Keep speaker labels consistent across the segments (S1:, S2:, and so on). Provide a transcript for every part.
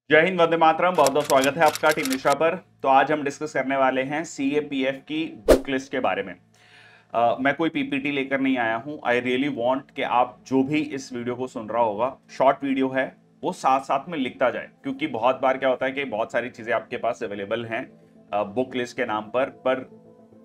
S1: जय हिंद, वंदे मातरम। बहुत बहुत स्वागत है आपका टीम निशा पर। तो आज हम डिस्कस करने वाले हैं सीएपीएफ की बुक लिस्ट के बारे में। मैं कोई पीपीटी लेकर नहीं आया हूं। आई रियली वांट कि आप जो भी इस वीडियो को सुन रहा होगा, शॉर्ट वीडियो है, वो साथ साथ में लिखता जाए, क्योंकि बहुत बार क्या होता है कि बहुत सारी चीजें आपके पास अवेलेबल हैं बुक लिस्ट के नाम पर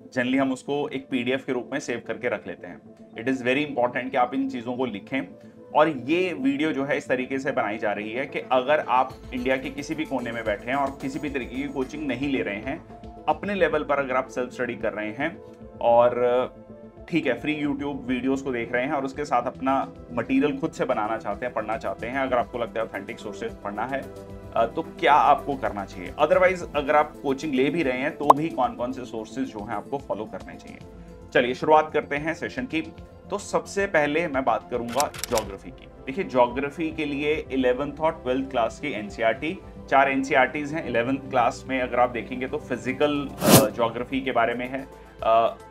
S1: जनरली हम उसको एक पीडीएफ के रूप में सेव करके रख लेते हैं। इट इज़ वेरी इंपॉर्टेंट कि आप इन चीज़ों को लिखें। और ये वीडियो जो है इस तरीके से बनाई जा रही है कि अगर आप इंडिया के किसी भी कोने में बैठे हैं और किसी भी तरीके की कोचिंग नहीं ले रहे हैं, अपने लेवल पर अगर आप सेल्फ स्टडी कर रहे हैं और ठीक है, फ्री यूट्यूब वीडियोस को देख रहे हैं और उसके साथ अपना मटेरियल खुद से बनाना चाहते हैं, पढ़ना चाहते हैं, अगर आपको लगता है ऑथेंटिक सोर्सेज पढ़ना है, तो क्या आपको करना चाहिए। अदरवाइज अगर आप कोचिंग ले भी रहे हैं तो भी कौन कौन से सोर्सेज जो हैं आपको फॉलो करने चाहिए। चलिए शुरुआत करते हैं सेशन की। तो सबसे पहले मैं बात करूंगा ज्योग्राफी की। देखिए, ज्योग्राफी के लिए 11th और 12th क्लास की एनसीईआरटी, 4 एनसीईआरटीज हैं। 11th क्लास में अगर आप देखेंगे तो फिजिकल ज्योग्राफी के बारे में है,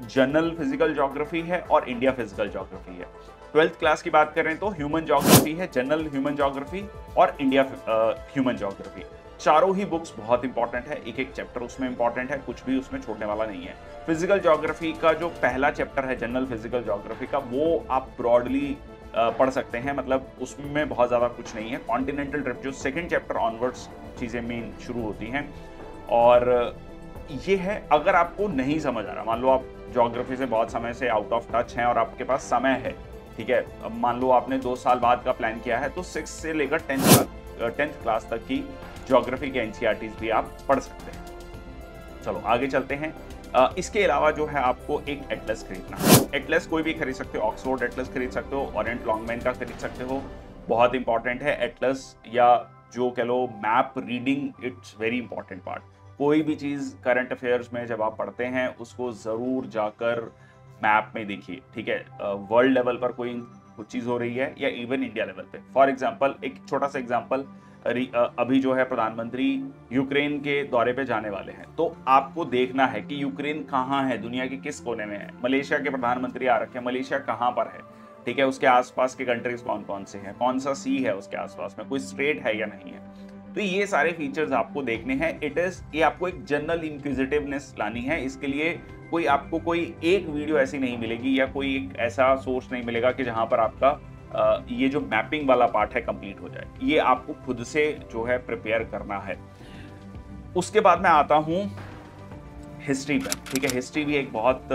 S1: जनरल फिजिकल ज्योग्राफी है और इंडिया फिजिकल ज्योग्राफी है। 12th क्लास की बात करें तो ह्यूमन ज्योग्राफी है, जनरल ह्यूमन ज्योग्राफी और इंडिया ह्यूमन ज्योग्राफी। चारों ही बुक्स बहुत इंपॉर्टेंट है, एक एक चैप्टर उसमें इंपॉर्टेंट है, कुछ भी उसमें छोड़ने वाला नहीं है। फिजिकल ज्योग्राफी का जो पहला चैप्टर है जनरल फिजिकल ज्योग्राफी का, वो आप ब्रॉडली पढ़ सकते हैं, मतलब उसमें बहुत ज़्यादा कुछ नहीं है। कॉन्टिनेंटल ड्रिफ्ट जो सेकेंड चैप्टर ऑनवर्ड्स चीज़ें मेन शुरू होती हैं। और ये है, अगर आपको नहीं समझ आ रहा, मान लो आप ज्योग्राफी से बहुत समय से आउट ऑफ टच हैं और आपके पास समय है, ठीक है, अब मान लो आपने 2 साल बाद का प्लान किया है, तो 6 से लेकर 10th क्लास तक की ज्योग्राफी के एनसीईआरटीज भी आप पढ़ सकते हैं। चलो आगे चलते हैं। इसके अलावा जो है आपको एक एटलस खरीदना है। एटलस कोई भी खरीद सकते हो, ऑक्सफोर्ड एटलस खरीद सकते हो, ओरिएंट लॉन्गमैन का खरीद सकते हो। बहुत इंपॉर्टेंट है एटलस, या जो कह लो map reading, it's very important part. कोई भी चीज़ करंट अफेयर्स में जब आप पढ़ते हैं उसको ज़रूर जाकर मैप में देखिए, ठीक है। वर्ल्ड लेवल पर कोई कुछ चीज़ हो रही है या इवन इंडिया लेवल पे, फॉर एग्जांपल एक छोटा सा एग्जांपल, अभी जो है प्रधानमंत्री यूक्रेन के दौरे पे जाने वाले हैं, तो आपको देखना है कि यूक्रेन कहाँ है, दुनिया के किस कोने में है। मलेशिया के प्रधानमंत्री आ रखे हैं, मलेशिया कहाँ पर है, ठीक है, उसके आसपास के कंट्रीज कौन कौन से हैं, कौन सा सी है उसके आसपास में, कोई स्ट्रेट है या नहीं है। तो ये सारे फीचर्स आपको देखने हैं। ये आपको एक जनरल इंक्विजिटिवनेस लानी है। इसके लिए आपको कोई एक वीडियो ऐसी नहीं मिलेगी या कोई एक ऐसा सोर्स नहीं मिलेगा कि जहां पर आपका ये जो मैपिंग वाला पार्ट है कंप्लीट हो जाए। ये आपको खुद से जो है प्रिपेयर करना है। उसके बाद मैं आता हूं हिस्ट्री पर, ठीक है। हिस्ट्री भी एक बहुत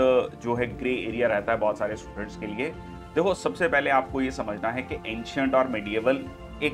S1: जो है ग्रे एरिया रहता है बहुत सारे स्टूडेंट्स के लिए। देखो, सबसे पहले आपको ये समझना है कि एंशियंट और मेडिएवल एक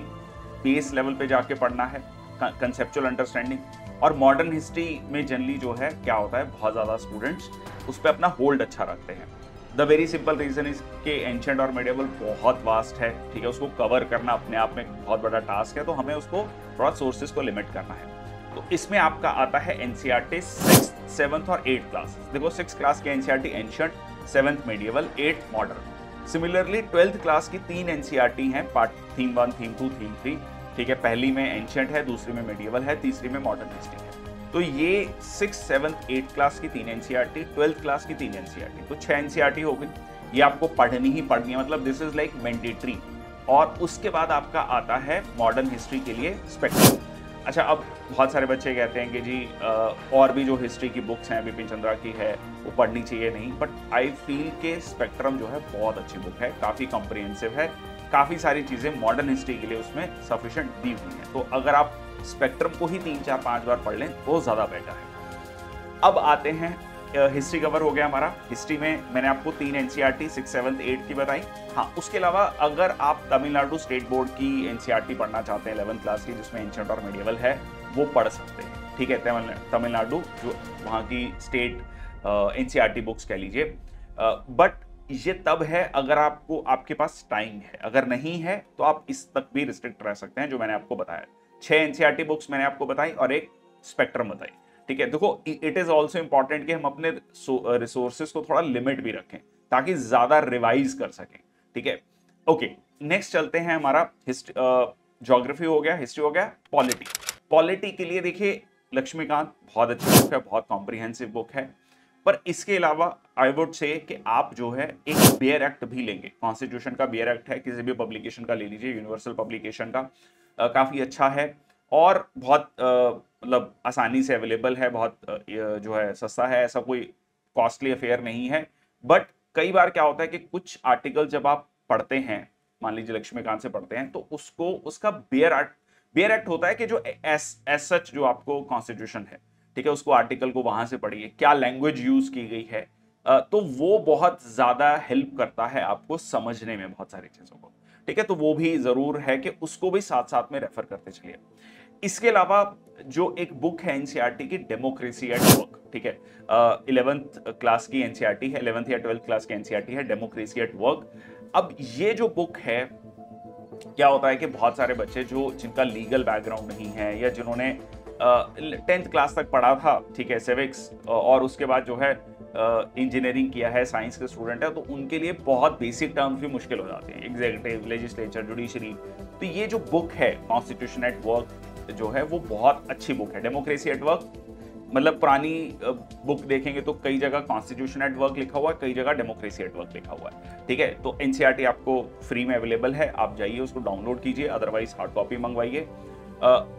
S1: बेस लेवल पे जाके पढ़ना है, कंसेप्चुअल अंडरस्टैंडिंग। और मॉडर्न हिस्ट्री में जनरली जो है क्या होता है, बहुत ज़्यादा स्टूडेंट्स उस पर अपना होल्ड अच्छा रखते हैं। The very simple reason is कि एंशियंट और मेडिएवल बहुत वास्ट है, ठीक है, उसको कवर करना अपने आप में बहुत बड़ा टास्क है, तो हमें उसको थोड़ा सोर्सेज को लिमिट करना है। तो इसमें आपका आता है एनसीईआरटी 6th, 7th और 8th क्लास। देखो, 6th क्लास की NCERT ancient, 7th medieval, 8th modern. Similarly 12th class की 3 एनसीईआरटी हैं, पार्ट थीम 1, थीम 2, थीम 3, ठीक है। पहली में एंशियंट है, दूसरी में मेडिएवल है, तीसरी में मॉडर्न हिस्ट्री है। तो ये 6th, 7th, 8th क्लास की 3 एनसीईआरटी, 12th क्लास की 3 एनसीईआरटी, तो 6 एनसीईआरटी हो गई। ये आपको पढ़नी ही पढ़नी है, मतलब दिस इज लाइक मैंडेटरी। और उसके बाद आपका आता है मॉडर्न हिस्ट्री के लिए स्पेक्ट्रम। अच्छा, अब बहुत सारे बच्चे कहते हैं कि जी और भी जो हिस्ट्री की बुक्स हैं, बिपिन चंद्रा की है, वो पढ़नी चाहिए, नहीं, बट आई फील के स्पेक्ट्रम जो है बहुत अच्छी बुक है, काफ़ी कॉम्प्रिहेंसिव है, काफ़ी सारी चीज़ें मॉडर्न हिस्ट्री के लिए उसमें सफिशिएंट दी हुई हैं। तो अगर आप स्पेक्ट्रम को ही 3, 4, 5 बार पढ़ लें वो ज़्यादा बेटर है। अब आते हैं, हिस्ट्री कवर हो गया हमारा। हिस्ट्री में मैंने आपको 3 एनसीईआरटी 6, 7, 8 की बताई। हाँ, उसके अलावा अगर आप तमिलनाडु स्टेट बोर्ड की एनसीईआरटी पढ़ना चाहते हैं 11th क्लास की, जिसमें एंशिएंट और मेडिएवल है, वो पढ़ सकते हैं, ठीक है। तमिलनाडु जो वहाँ की स्टेट एनसीईआरटी बुक्स कह लीजिए। बट ये तब है अगर आपके पास टाइम है, अगर नहीं है तो आप इस तक भी रिस्ट्रिक्ट रह सकते हैं जो मैंने आपको बताया। 6 एनसीईआरटी बुक्स मैंने आपको बताई और एक स्पेक्ट्रम बताई, ठीक है। देखो, इट इज ऑल्सो इंपॉर्टेंट कि हम अपने रिसोर्सेज को थोड़ा लिमिट भी रखें ताकि ज्यादा रिवाइज कर सकें, ठीक है। ओके, नेक्स्ट चलते हैं। हमारा ज्योग्राफी हो गया, हिस्ट्री हो गया, पॉलिटी। पॉलिटी के लिए देखिए, लक्ष्मीकांत बहुत अच्छी बुक है, बहुत कॉम्प्रिहेंसिव बुक है। पर इसके अलावा आई वुड से कि आप जो है एक बेयर एक्ट भी लेंगे, कॉन्स्टिट्यूशन का बेयर एक्ट है, किसी भी पब्लिकेशन का ले लीजिए, यूनिवर्सल पब्लिकेशन का, काफी अच्छा है। और बहुत मतलब आसानी से अवेलेबल है, बहुत जो है सस्ता है, ऐसा कोई कॉस्टली अफेयर नहीं है। बट कई बार क्या होता है कि कुछ आर्टिकल जब आप पढ़ते हैं, मान लीजिए लक्ष्मीकांत से पढ़ते हैं, तो उसको उसका बेयर एक्ट होता है कि जो एस सच जो आपको कॉन्स्टिट्यूशन है, ठीक है, उसको आर्टिकल को वहां से पढ़िए, क्या लैंग्वेज यूज की गई है, तो वो बहुत ज्यादा हेल्प करता है आपको समझने में बहुत सारी चीजों को। ठीक है, तो वो भी जरूर है कि उसको भी साथ साथ में रेफर करते चलिए। इसके अलावा जो एक बुक है एनसीईआरटी की, डेमोक्रेसी एट वर्क, ठीक है, 11th क्लास की एनसीईआरटी है, 11th या 12th क्लास की एनसीईआरटी है, डेमोक्रेसी एट वर्क। अब ये जो बुक है, क्या होता है कि बहुत सारे बच्चे जो जिनका लीगल बैकग्राउंड नहीं है, या जिन्होंने 10th क्लास तक पढ़ा था, ठीक है, सिविक्स, और उसके बाद जो है इंजीनियरिंग किया है, साइंस के स्टूडेंट है, तो उनके लिए बहुत बेसिक टर्म्स भी मुश्किल हो जाते हैं, एग्जीक्यूटिव, लेजिस्लेचर, जुडिशरी। तो ये जो बुक है कॉन्स्टिट्यूशन एट वर्क जो है, वो बहुत अच्छी बुक है। डेमोक्रेसी एट वर्क मतलब पुरानी बुक देखेंगे तो कई जगह कॉन्स्टिट्यूशन एट वर्क लिखा हुआ है, कई जगह डेमोक्रेसी एट वर्क लिखा हुआ है। ठीक है, तो एनसीईआरटी आपको फ्री में अवेलेबल है, आप जाइए उसको डाउनलोड कीजिए, अदरवाइज हार्ड कॉपी मंगवाइए,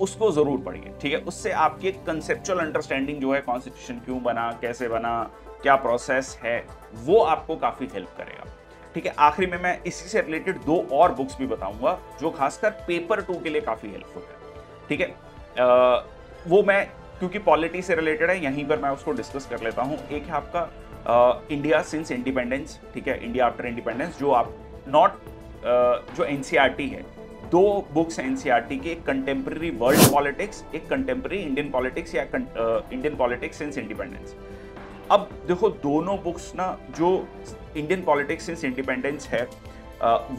S1: उसको जरूर पढ़िए। ठीक है, उससे आपकी एक कंसेप्चुअल अंडरस्टैंडिंग जो है, कॉन्स्टिट्यूशन क्यों बना, कैसे बना, क्या प्रोसेस है, वो आपको काफी हेल्प करेगा। ठीक है, आखिरी में मैं इसी से रिलेटेड 2 और बुक्स भी बताऊंगा जो खासकर पेपर 2 के लिए काफी हेल्पफुल है। ठीक है, वो मैं क्योंकि पॉलिटी से रिलेटेड है, यहीं पर मैं उसको डिस्कस कर लेता हूं। एक है आपका इंडिया सिंस इंडिपेंडेंस, ठीक है, इंडिया आफ्टर इंडिपेंडेंस, जो आप नॉट जो एनसीईआरटी है, 2 बुक्स एनसीईआरटी के, एक कंटेम्प्रेरी वर्ल्ड पॉलिटिक्स, एक कंटेम्प्रेरी इंडियन पॉलिटिक्स या इंडियन पॉलिटिक्स सिंस इंडिपेंडेंस। अब देखो दोनों बुक्स ना, जो इंडियन पॉलिटिक्स सिंस इंडिपेंडेंस है,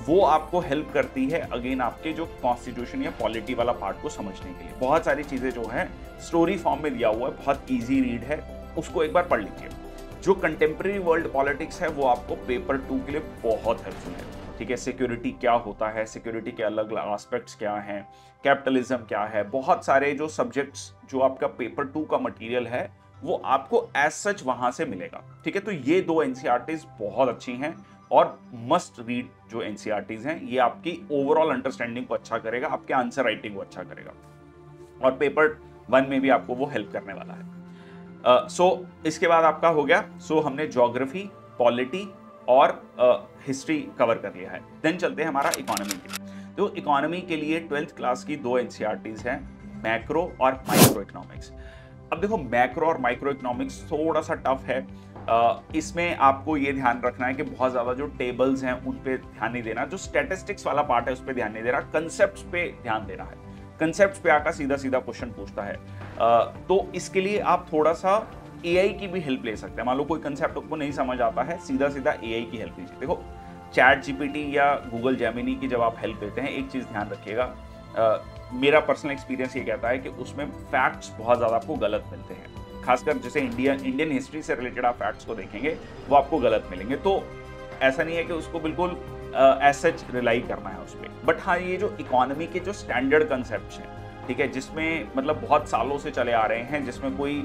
S1: वो आपको हेल्प करती है अगेन आपके जो कॉन्स्टिट्यूशन या पॉलिटी वाला पार्ट को समझने के लिए। बहुत सारी चीजें जो है स्टोरी फॉर्म में दिया हुआ है, बहुत इजी रीड है, उसको एक बार पढ़ लीजिए। जो कंटेम्प्रेरी वर्ल्ड पॉलिटिक्स है वो आपको पेपर 2 के लिए बहुत हेल्पफुल है। ठीक है, सिक्योरिटी क्या होता है, सिक्योरिटी के अलग अलग एस्पेक्ट्स क्या हैं, कैपिटलिज्म क्या है, बहुत सारे जो सब्जेक्ट्स जो आपका पेपर 2 का मटेरियल है वो आपको एज सच वहां से मिलेगा। ठीक है, तो ये 2 एनसीईआरटीज बहुत अच्छी हैं और मस्ट रीड जो एनसीईआरटीज हैं, ये आपकी ओवरऑल अंडरस्टैंडिंग को अच्छा करेगा, आपके आंसर राइटिंग को अच्छा करेगा, और पेपर 1 में भी आपको वो हेल्प करने वाला है। इसके बाद आपका हो गया, हमने ज्योग्राफी, पॉलिटी और हिस्ट्री कवर कर लिया है। देन चलते हैं हमारा इकोनॉमी के लिए। तो इकोनॉमी के लिए 12th क्लास की 2 एनसीईआरटीज हैं, मैक्रो और माइक्रो इकोनॉमिक्स। अब देखो मैक्रो और माइक्रो इकोनॉमिक्स थोड़ा सा टफ है। इसमें आपको ये ध्यान रखना है कि बहुत ज्यादा जो टेबल्स हैं उन पे ध्यान नहीं देना, जो स्टैटिस्टिक्स वाला पार्ट है उस पर ध्यान नहीं देना, कंसेप्ट पे ध्यान देना है। कंसेप्ट पे आकर सीधा सीधा क्वेश्चन पूछता है, तो इसके लिए आप थोड़ा सा एआई की भी हेल्प ले सकते हैं। मान लो कोई कंसेप्ट आपको नहीं समझ आता है, सीधा सीधा एआई की हेल्प लीजिए। देखो चैट जीपीटी या गूगल जेमिनी की जब आप हेल्प लेते हैं, एक चीज ध्यान रखिएगा, मेरा पर्सनल एक्सपीरियंस ये कहता है कि उसमें फैक्ट्स बहुत ज्यादा आपको गलत मिलते हैं, खासकर जैसे इंडियन हिस्ट्री से रिलेटेड आप फैक्ट्स को देखेंगे वो आपको गलत मिलेंगे। तो ऐसा नहीं है कि उसको बिल्कुल एज सच रिलाई करना है उस पर, बट हाँ ये जो इकोनॉमी के जो स्टैंडर्ड कंसेप्ट हैं, ठीक है, जिसमें मतलब बहुत सालों से चले आ रहे हैं, जिसमें कोई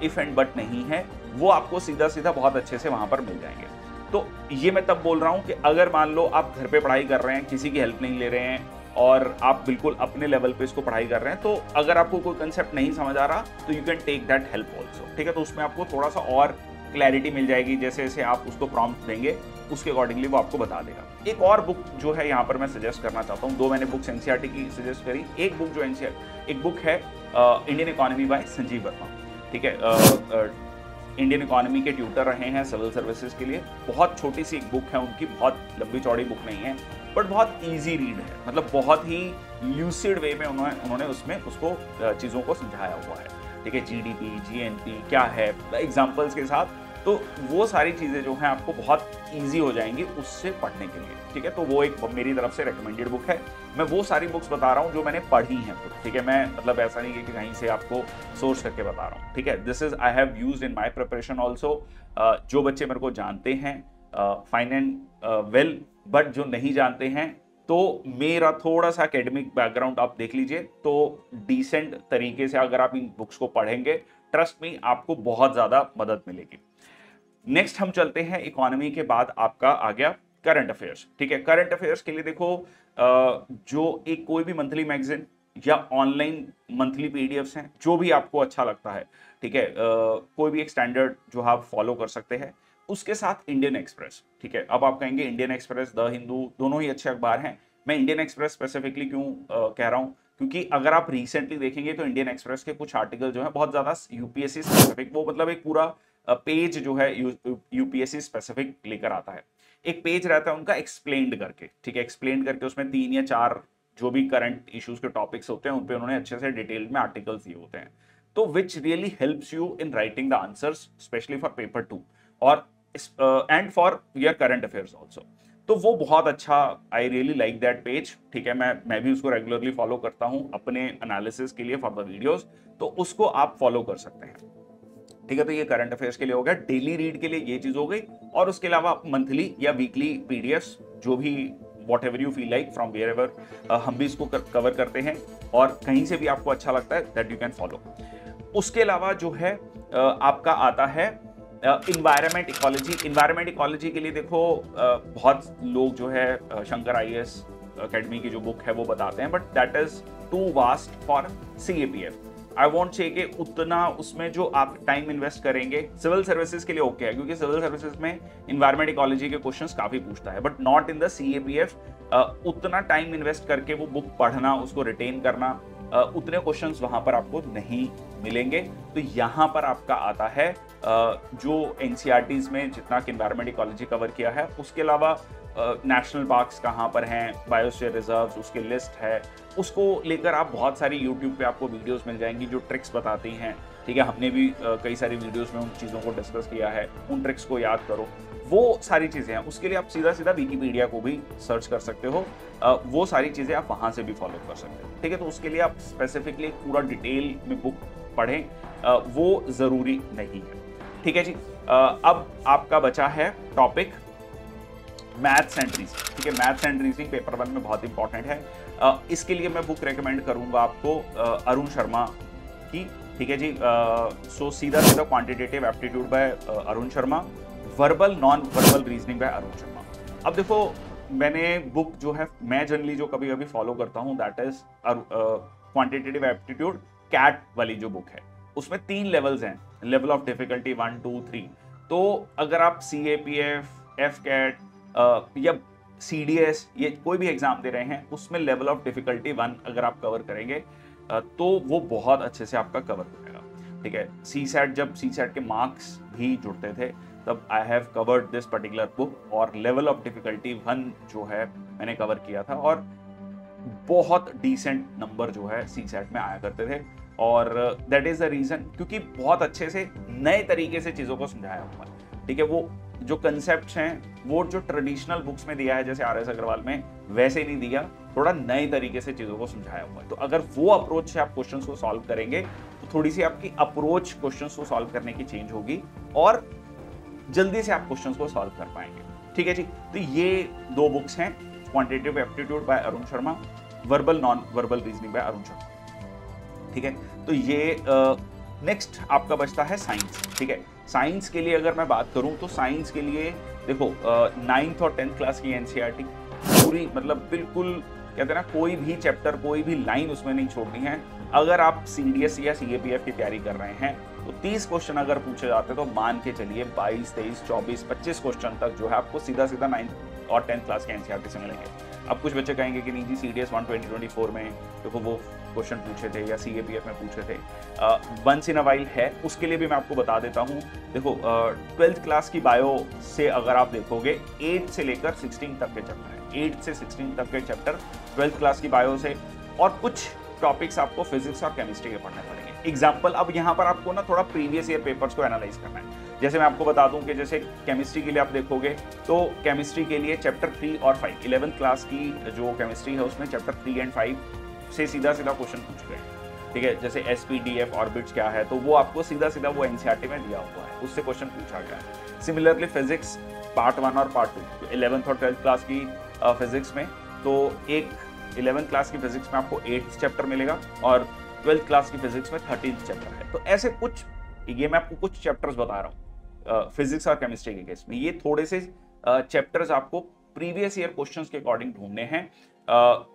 S1: इफ एंड बट नहीं है, वो आपको सीधा सीधा बहुत अच्छे से वहां पर मिल जाएंगे। तो ये मैं तब बोल रहा हूँ कि अगर मान लो आप घर पे पढ़ाई कर रहे हैं, किसी की हेल्प नहीं ले रहे हैं और आप बिल्कुल अपने लेवल पे इसको पढ़ाई कर रहे हैं, तो अगर आपको कोई कंसेप्ट नहीं समझ आ रहा तो you can take that help also. ठीक है, तो उसमें आपको थोड़ा सा और क्लैरिटी मिल जाएगी, जैसे जैसे आप उसको प्रॉम्प्ट देंगे उसके अकॉर्डिंगली वो आपको बता देगा। एक और बुक जो है यहाँ पर मैं सजेस्ट करना चाहता हूँ, 2 मैंने बुक्स एनसीईआरटी की सजेस्ट करी। एक बुक जो एक बुक है Indian economy bye Sanjeev Verma. ठीक है, इंडियन इकोनॉमी के ट्यूटर रहे हैं सिविल सर्विसेज के लिए। बहुत छोटी सी एक बुक है उनकी, बहुत लंबी चौड़ी बुक नहीं है, बट बहुत इजी रीड है, मतलब बहुत ही ल्यूसिड वे में उन्होंने उसमें उसको चीज़ों को समझाया हुआ है। ठीक है, जीडीपी, जीएनपी क्या है एग्जाम्पल्स के साथ, तो वो सारी चीज़ें जो हैं आपको बहुत ईजी हो जाएंगी उससे पढ़ने के लिए। ठीक है, तो वो एक मेरी तरफ से रिकमेंडेड बुक है। मैं वो सारी बुक्स बता रहा हूँ जो मैंने पढ़ी हैं खुद। ठीक है, मैं मतलब ऐसा नहीं है कि कहीं से आपको सोर्स करके बता रहा हूँ। ठीक है, this is I have used in my preparation also. जो बच्चे मेरे को जानते हैं फाइन एंड वेल, बट जो नहीं जानते हैं तो मेरा थोड़ा सा एकेडमिक बैकग्राउंड आप देख लीजिए, तो डिसेंट तरीके से अगर आप इन बुक्स को पढ़ेंगे, ट्रस्ट मी आपको बहुत ज्यादा मदद मिलेगी। नेक्स्ट हम चलते हैं, इकोनॉमी के बाद आपका आ गया करंट अफेयर्स। ठीक है, करंट अफेयर्स के लिए देखो जो एक कोई भी मंथली मैगजीन या ऑनलाइन मंथली पीडीएफ्स हैं, जो भी आपको अच्छा लगता है, ठीक है, कोई भी एक स्टैंडर्ड जो आप फॉलो कर सकते हैं। उसके साथ इंडियन एक्सप्रेस, ठीक है। अब आप कहेंगे इंडियन एक्सप्रेस, द हिंदू, दोनों ही अच्छे अखबार हैं। मैं इंडियन एक्सप्रेस स्पेसिफिकली क्यों कह रहा हूँ, क्योंकि अगर आप रिसेंटली देखेंगे तो इंडियन एक्सप्रेस के कुछ आर्टिकल जो है बहुत ज्यादा यूपीएससी स्पेसिफिक, वो मतलब एक पूरा पेज जो है यूपीएससी स्पेसिफिक लेकर आता है। एक पेज रहता है उनका एक्सप्लेन्ड करके, ठीक है, एक्सप्लेन करके उसमें 3 या 4 जो भी करंट इश्यूज के टॉपिक्स होते हैं उन पे उन्होंने अच्छे से डिटेल में आर्टिकल्स दिए होते हैं, तो which really helps you in writing the answers specially for paper 2 और and for your current affairs also. तो वो बहुत अच्छा, I really like that page, ठीक है। मैं भी उसको रेगुलरली फॉलो करता हूँ अपने एनालिसिस के लिए फॉर द वीडियोस, तो उसको आप फॉलो कर सकते हैं, ठीक है। तो ये करंट अफेयर्स के लिए हो गया, डेली रीड के लिए ये चीज हो गई, और उसके अलावा आप मंथली या वीकली पीडीएफ्स जो भी whatever you feel like from wherever, हम भी इसको कवर करते हैं, और कहीं से भी आपको अच्छा लगता है दैट यू कैन फॉलो। उसके अलावा जो है आपका आता है इन्वायरमेंट इकोलॉजी। इन्वायरमेंट इकोलॉजी के लिए देखो बहुत लोग जो है शंकर आईएएस अकेडमी की जो बुक है वो बताते हैं, but that is too vast for CAPF. I want say कि उतना उसमें जो आप टाइम इन्वेस्ट करेंगे, सिविल सर्विसेज के लिए ओके है, क्योंकि सिविल सर्विसेज में इन्वायरमेंट इकोलॉजी के क्वेश्चंस काफी पूछता है, but not in the CAPF. उतना टाइम इन्वेस्ट करके वो बुक पढ़ना, उसको रिटेन करना, उतने क्वेश्चंस वहां पर आपको नहीं मिलेंगे। तो यहां पर आपका आता है जो एनसीईआरटीज में जितना कि इन्वायरमेंट इकोलॉजी कवर किया है, उसके अलावा नेशनल पार्क्स कहाँ पर हैं, बायोस्फीयर रिजर्व्स, उसकी लिस्ट है, उसको लेकर आप बहुत सारी यूट्यूब पे आपको वीडियोस मिल जाएंगी जो ट्रिक्स बताती हैं, ठीक है। हमने भी कई सारी वीडियोस में उन चीज़ों को डिस्कस किया है, उन ट्रिक्स को याद करो, वो सारी चीज़ें हैं। उसके लिए आप सीधा सीधा विकीपीडिया को भी सर्च कर सकते हो, वो सारी चीज़ें आप वहाँ से भी फॉलो कर सकते हो, ठीक है। तो उसके लिए आप स्पेसिफिकली पूरा डिटेल में बुक पढ़ें, वो ज़रूरी नहीं है, ठीक है जी। अब आपका बचा है टॉपिक मैथ्स एंड रीजनिंग, ठीक है। मैथ्स एंड रीजनिंग पेपर 1 में बहुत इंपॉर्टेंट है। इसके लिए मैं बुक रेकमेंड करूंगा आपको अरुण शर्मा की, ठीक है जी। सो सीधा सीधा quantitative aptitude bye Arun Sharma, verbal non verbal reasoning bye Arun Sharma. अब देखो, मैंने बुक जो है, मैं जनरली जो कभी कभी फॉलो करता हूँ that is quantitative aptitude CAT वाली जो बुक है, उसमें 3 लेवल्स हैं, लेवल ऑफ डिफिकल्टी 1 2 3। तो अगर आप सीएपीएफ, एफकैट या सीडीएस, ये कोई भी एग्जाम दे रहे हैं, उसमें लेवल ऑफ डिफिकल्टी 1 अगर आप कवर करेंगे तो वो बहुत अच्छे से आपका कवर हो जाएगा, ठीक है। सीसैट, जब सीसैट के मार्क्स भी जुड़ते थे, तब I have covered this particular book, और लेवल ऑफ डिफिकल्टी 1 जो है मैंने कवर किया था, और बहुत डिसेंट नंबर जो है सीसैट में आया करते थे। और दैट इज द रीजन, क्योंकि बहुत अच्छे से नए तरीके से चीज़ों को समझाया हुआ है, ठीक है। वो जो कंसेप्ट हैं, वो जो ट्रेडिशनल बुक्स में दिया है जैसे आर एस अग्रवाल में, वैसे नहीं दिया, थोड़ा नए तरीके से चीज़ों को समझाया हुआ है। तो अगर वो अप्रोच से आप क्वेश्चंस को सॉल्व करेंगे तो थोड़ी सी आपकी अप्रोच क्वेश्चंस को सॉल्व करने की चेंज होगी, और जल्दी से आप क्वेश्चंस को सॉल्व कर पाएंगे, ठीक है जी। तो ये 2 बुक्स हैं, quantitative aptitude bye Arun Sharma, verbal non verbal reasoning bye Arun Sharma, ठीक है। तो ये नेक्स्ट आपका बचता है साइंस, ठीक है। साइंस के लिए अगर मैं बात करूं तो साइंस के लिए देखो 9th और 10th क्लास की एनसीईआरटी पूरी, मतलब बिल्कुल कहते हैं ना, कोई भी चैप्टर, कोई भी लाइन उसमें नहीं छोड़नी है। अगर आप सीडीएस या सीएपीएफ की तैयारी कर रहे हैं तो 30 क्वेश्चन अगर पूछे जाते तो मान के चलिए 22, 23, 24, 25 क्वेश्चन तक जो है आपको सीधा सीधा 9th और 10th क्लास के एनसीईआरटी से मिलेंगे। अब कुछ बच्चे कहेंगे कि नहीं जी, सीडीएस 120-24 में देखो वो क्वेश्चन पूछे थे या सीएपीएफ में पूछे थे, वंस इन अ वाइल है, उसके लिए भी मैं आपको बता देता हूँ। देखो 12th क्लास की बायो से अगर आप देखोगे 8 से लेकर 16 तक के चैप्टर हैं, 8 से 16 तक के चैप्टर 12th क्लास की बायो से, और कुछ टॉपिक्स आपको फिजिक्स और केमिस्ट्री के पढ़ने पड़ेंगे। एग्जाम्पल, अब यहाँ पर आपको ना थोड़ा प्रीवियस ईयर पेपर्स को एनालाइज करना है। जैसे मैं आपको बता दूं कि जैसे केमिस्ट्री के लिए आप देखोगे तो केमिस्ट्री के लिए चैप्टर 3 और 5, 11th क्लास की जो केमिस्ट्री है उसमें चैप्टर 3 एंड 5 से सीधा सीधा क्वेश्चन पूछ रहे हैं, ठीक है। जैसे एसपीडीएफ ऑर्बिट्स क्या है, तो वो आपको सीधा सीधा वो एनसीईआरटी में दिया हुआ है, उससे क्वेश्चन पूछा गया है। सिमिलरली फिजिक्स पार्ट 1 और पार्ट 2, 11th और 12th क्लास की फिजिक्स में, तो एक 11th क्लास की फिजिक्स में आपको 8th चैप्टर मिलेगा, और 12th क्लास की फिजिक्स में 13th चैप्टर है। तो ऐसे कुछ, ये मैं आपको कुछ चैप्टर्स बता रहा हूँ फिजिक्स और केमिस्ट्री के केस में। ये थोड़े से चैप्टर्स आपको प्रीवियस ईयर क्वेश्चंस के अकॉर्डिंग ढूंढने हैं।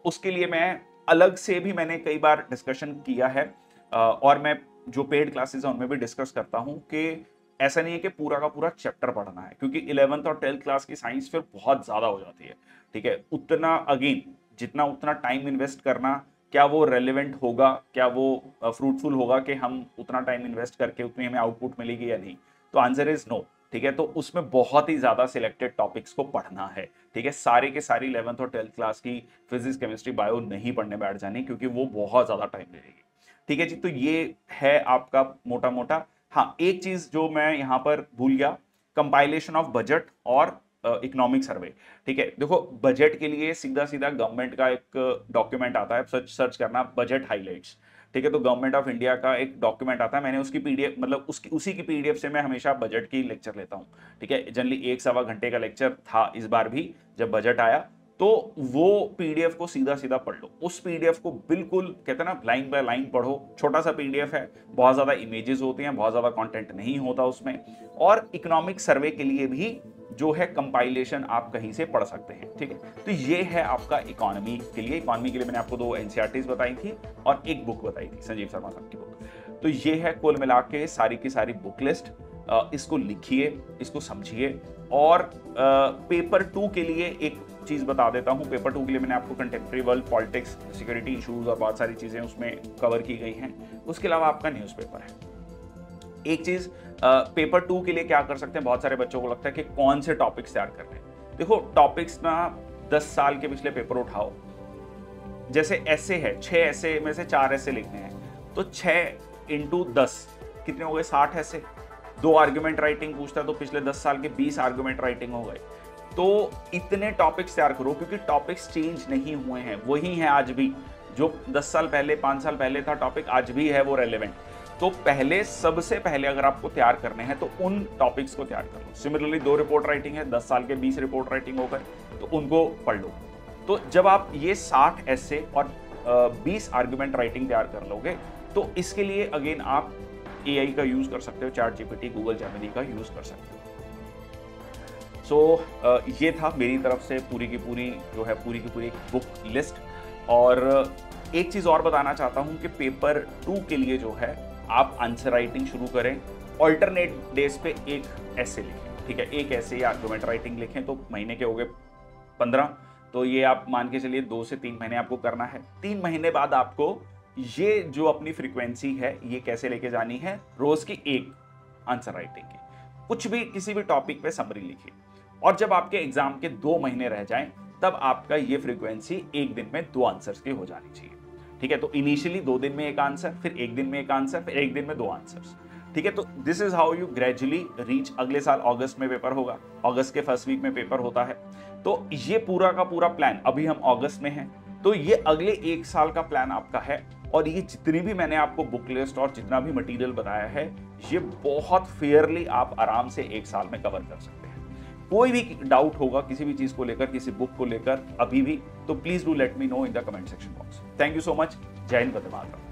S1: उसके लिए मैं अलग से भी मैंने कई बार डिस्कशन किया है और मैं जो पेड क्लासेस है उनमें भी डिस्कस करता हूं कि ऐसा नहीं है कि पूरा का पूरा चैप्टर पढ़ना है, क्योंकि 11th और 12th क्लास की साइंस फिर बहुत ज्यादा हो जाती है। ठीक है, उतना अगेन जितना उतना टाइम इन्वेस्ट करना, क्या वो रेलेवेंट होगा, क्या वो फ्रूटफुल होगा कि हम उतना टाइम इन्वेस्ट करके उतनी हमें आउटपुट मिलेगी या नहीं? तो आंसर इज नो। ठीक है, तो उसमें बहुत ही ज्यादा सिलेक्टेड टॉपिक्स को पढ़ना है। ठीक है, सारे के सारी 11th और 12th क्लास की फिजिक्स केमिस्ट्री बायो नहीं पढ़ने बैठ जानी, क्योंकि वो बहुत ज्यादा टाइम लगेगी। ठीक है जी, तो ये है आपका मोटा मोटा। हाँ, एक चीज जो मैं यहां पर भूल गया, कंपाइलेशन ऑफ बजट और इकोनॉमिक सर्वे। ठीक है, देखो बजट के लिए सीधा सीधा गवर्नमेंट का एक डॉक्यूमेंट आता है, सर्च करना बजट हाइलाइट्स। ठीक है, तो गवर्नमेंट ऑफ इंडिया का एक डॉक्यूमेंट आता है, मैंने उसकी पीडीएफ मतलब उसी की पीडीएफ से मैं हमेशा बजट की लेक्चर लेता हूँ। ठीक है, जनरली 1-1.25 घंटे का लेक्चर था इस बार भी जब बजट आया, तो वो पीडीएफ को सीधा सीधा पढ़ लो। उस पीडीएफ को बिल्कुल कहते हैं ना लाइन बाय लाइन पढ़ो। छोटा सा पीडीएफ है, बहुत ज्यादा इमेजेस होती हैं, बहुत ज्यादा कंटेंट नहीं होता उसमें। और इकोनॉमिक सर्वे के लिए भी जो है कंपाइलेशन आप कहीं से पढ़ सकते हैं। ठीक है, तो ये है आपका इकोनॉमी के लिए। इकोनॉमी के लिए मैंने आपको 2 एनसीईआरटीज बताई थी और एक बुक बताई थी, संजीव शर्मा साहब की बुक। तो ये है कुल मिला के सारी की सारी बुक लिस्ट। इसको लिखिए, इसको समझिए। और पेपर 2 के लिए एक चीज बता देता हूं। पेपर 2 के लिए मैंने आपको contemporary world, politics, security issues और बहुत सारी चीजें उसमें कवर की गई हैं। उसके अलावा आपका न्यूज़पेपर है। एक चीज पेपर 2 के लिए क्या कर सकते हैं, बहुत सारे बच्चों को लगता है कि कौन से टॉपिक्स तैयार करने हैं। देखो टॉपिक्स ना 10 साल के पिछले पेपर उठाओ, जैसे ऐसे है, 6 ऐसे में से 4 ऐसे लिखने हैं, तो 6 × 10 कितने हो गए? 60 ऐसे। 2 आर्गुमेंट राइटिंग पूछता है तो पिछले 10 साल के 20 आर्गुमेंट राइटिंग हो गए। तो इतने टॉपिक्स तैयार करो, क्योंकि टॉपिक्स चेंज नहीं हुए हैं, वही है आज भी। जो 10 साल पहले, 5 साल पहले था टॉपिक, आज भी है वो रेलेवेंट। तो पहले, सबसे पहले अगर आपको तैयार करने हैं तो उन टॉपिक्स को तैयार कर लो। सिमिलरली 2 रिपोर्ट राइटिंग है, 10 साल के 20 रिपोर्ट राइटिंग हो गए, तो उनको पढ़ लो। तो जब आप ये 60 ऐसे और 20 आर्गुमेंट राइटिंग तैयार कर लोगे, तो इसके लिए अगेन आप एआई का यूज कर सकते हो, चैट जीपीटी, गूगल जेमिनी का यूज कर सकते हो। सो ये था मेरी तरफ से पूरी की पूरी जो है पूरी की पूरी एक बुक लिस्ट। और एक चीज और बताना चाहता हूं कि पेपर 2 के लिए जो है आप आंसर राइटिंग शुरू करें। ऑल्टरनेट डेज पे एक ऐसे लिखें। ठीक है, एक ऐसे या आर्गुमेंट राइटिंग लिखें तो महीने के हो गए 15। तो ये आप मान के चलिए 2 से 3 महीने आपको करना है। 3 महीने बाद आपको ये जो अपनी फ्रीक्वेंसी है ये कैसे लेके जानी है, रोज की एक आंसर राइटिंग की, कुछ भी किसी भी टॉपिक पे समरी लिखिए। और जब आपके एग्जाम के 2 महीने रह जाएं, तब आपका ये फ्रीक्वेंसी एक दिन में 2 आंसर्स की हो जानी चाहिए। ठीक है, तो इनिशियली 2 दिन में एक आंसर, फिर 1 दिन में एक आंसर, फिर 1 दिन में 2 आंसर्स। ठीक है, तो this is how you gradually reach. अगले साल अगस्त में पेपर होगा, अगस्त के फर्स्ट वीक में पेपर होता है। तो ये पूरा का पूरा प्लान, अभी हम अगस्त में हैं, तो ये अगले 1 साल का प्लान आपका है। और ये जितनी भी मैंने आपको बुक लिस्ट और जितना भी मटेरियल बताया है, ये बहुत फेयरली आप आराम से 1 साल में कवर कर सकते हैं। कोई भी डाउट होगा किसी भी चीज को लेकर, किसी बुक को लेकर अभी भी, तो please do let me know in the comment section box. Thank you so much. जय हिंद, वंदे मातरम।